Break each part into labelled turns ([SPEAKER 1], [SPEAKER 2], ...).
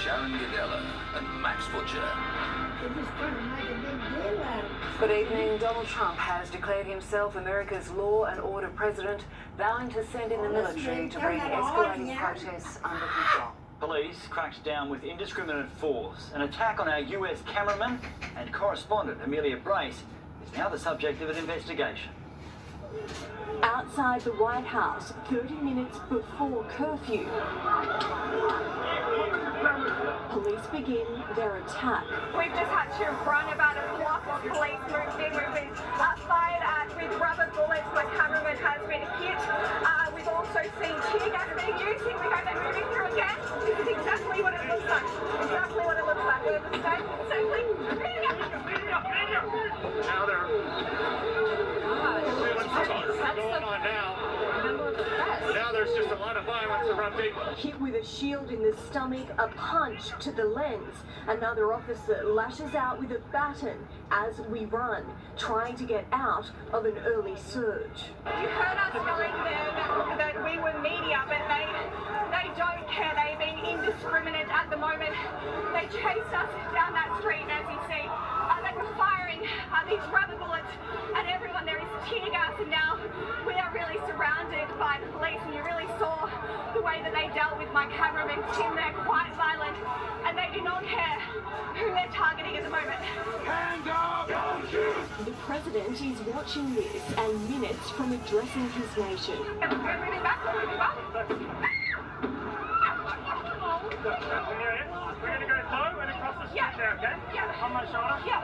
[SPEAKER 1] Sharon Gadella and Max Butcher.
[SPEAKER 2] Good evening. Donald Trump has declared himself America's law and order president, vowing to send in the military to bring escalating protests under control.
[SPEAKER 3] Police cracked down with indiscriminate force. An attack on our US cameraman and correspondent Amelia Brace is now the subject of an investigation.
[SPEAKER 4] Outside the White House, 30 minutes before curfew, police begin their attack.
[SPEAKER 5] We've just had to run about a block of police moved in. We've been fired at with rubber bullets. My cameraman has been hit. We've also seen tear gas being used. Here we go, they're moving through again. This is exactly what it looks like. Exactly what it looks like. We're safely.
[SPEAKER 6] Now they're going on now. Now there's just a lot of violence erupting.
[SPEAKER 4] Hit with a shield in the stomach, a punch to the lens. Another officer lashes out with a baton as we run, trying to get out of an early surge.
[SPEAKER 5] You heard us telling them that we were media, but they don't care. They've been indiscriminate at the moment. They chased us down that street, and as you see, they were firing these rubber bullets at everyone. There is tear gas, and now we are really surrounded by the police, and you really saw the way that they dealt with my cameraman Tim. They're quite violent, and they do not care who they're targeting at the moment.
[SPEAKER 6] Hands up! Don't shoot!
[SPEAKER 4] The president is watching this and minutes from addressing his nation.
[SPEAKER 5] We're moving back, we're moving back.
[SPEAKER 6] We're going to go low and across the street now, okay?
[SPEAKER 5] Yeah.
[SPEAKER 6] On my shoulder?
[SPEAKER 5] Yeah.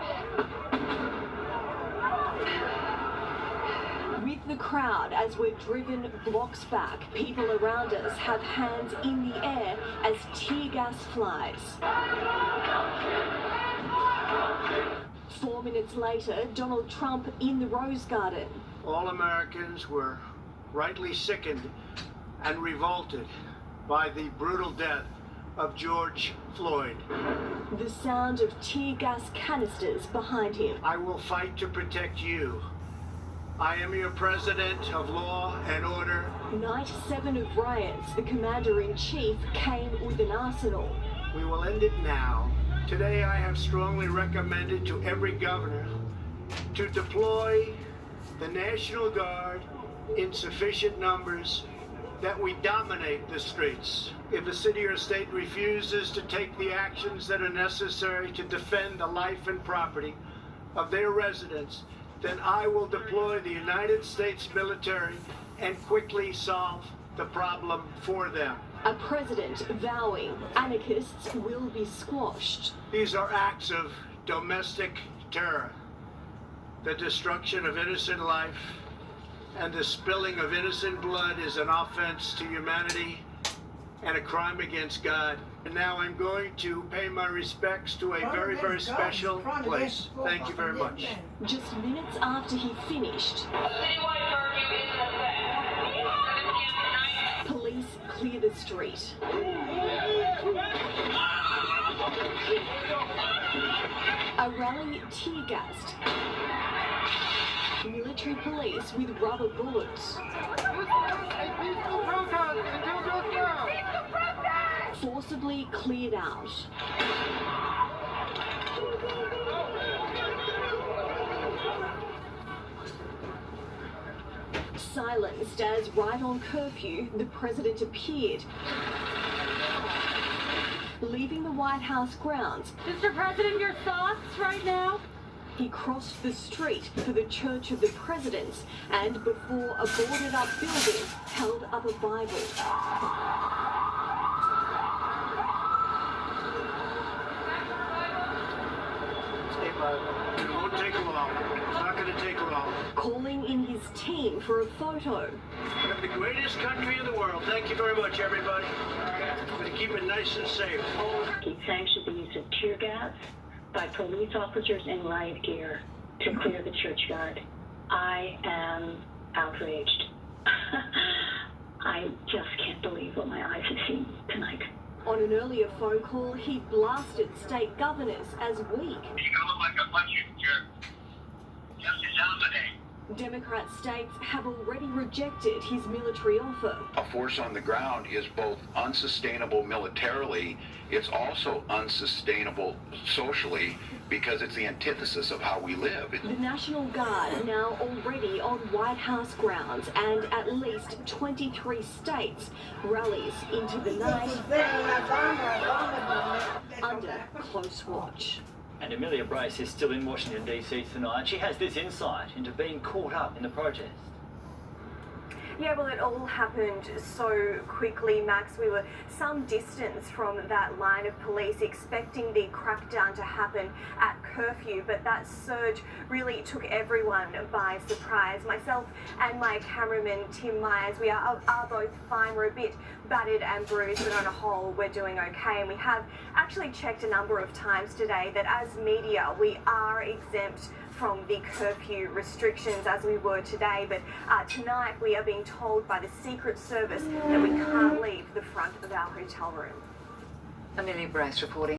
[SPEAKER 4] With the crowd as we're driven blocks back, people around us have hands in the air as tear gas flies. 4 minutes later, Donald Trump in the Rose Garden.
[SPEAKER 7] All Americans were rightly sickened and revolted by the brutal death of George Floyd.
[SPEAKER 4] The sound of tear gas canisters behind him.
[SPEAKER 7] I will fight to protect you. I am your president of law and order.
[SPEAKER 4] Night 7 of riots, the commander-in-chief came with an arsenal.
[SPEAKER 7] We will end it now. Today I have strongly recommended to every governor to deploy the National Guard in sufficient numbers that we dominate the streets. If a city or state refuses to take the actions that are necessary to defend the life and property of their residents, then I will deploy the United States military and quickly solve the problem for them.
[SPEAKER 4] A president vowing anarchists will be squashed.
[SPEAKER 7] These are acts of domestic terror. The destruction of innocent life and the spilling of innocent blood is an offense to humanity and a crime against God. And now I'm going to pay my respects to a very, very special place. Thank you very much.
[SPEAKER 4] Just minutes after he finished, police clear the street. A rally tear-gassed. Military police with rubber bullets. Forcibly cleared out. Silenced as right on curfew, the president appeared, leaving the White House grounds.
[SPEAKER 5] Mr. President, your thoughts right now?
[SPEAKER 4] He crossed the street for the Church of the Presidents and before a boarded up building held up a Bible.
[SPEAKER 7] It won't take long. It's not going to take long.
[SPEAKER 4] Calling in his team for a photo.
[SPEAKER 7] We have the greatest country in the world. Thank you very much, everybody. I'm going to keep it nice and safe.
[SPEAKER 8] He sanctioned the use of tear gas by police officers in riot gear to clear the church guard. I am outraged. I just can't believe what my eyes have seen tonight.
[SPEAKER 4] On an earlier phone call, he blasted state governors as weak.
[SPEAKER 9] You look like a bunch of jerks. Just as
[SPEAKER 4] Democrat states have already rejected his military offer.
[SPEAKER 9] A force on the ground is both unsustainable militarily, it's also unsustainable socially because it's the antithesis of how we live.
[SPEAKER 4] The National Guard now already on White House grounds, and at least 23 states rallies into the night under close watch.
[SPEAKER 3] And Amelia Brace is still in Washington, D.C. tonight. She has this insight into being caught up in the protest.
[SPEAKER 4] Yeah, well, it all happened so quickly, Max. We were some distance from that line of police expecting the crackdown to happen at curfew, but that surge really took everyone by surprise. Myself and my cameraman, Tim Myers, we are both fine. We're a bit battered and bruised, but on a whole, we're doing okay. And we have actually checked a number of times today that as media, we are exempt from the curfew restrictions as we were today, but tonight we are being told by the Secret Service that we can't leave the front of our hotel room.
[SPEAKER 2] Amelia Brace reporting.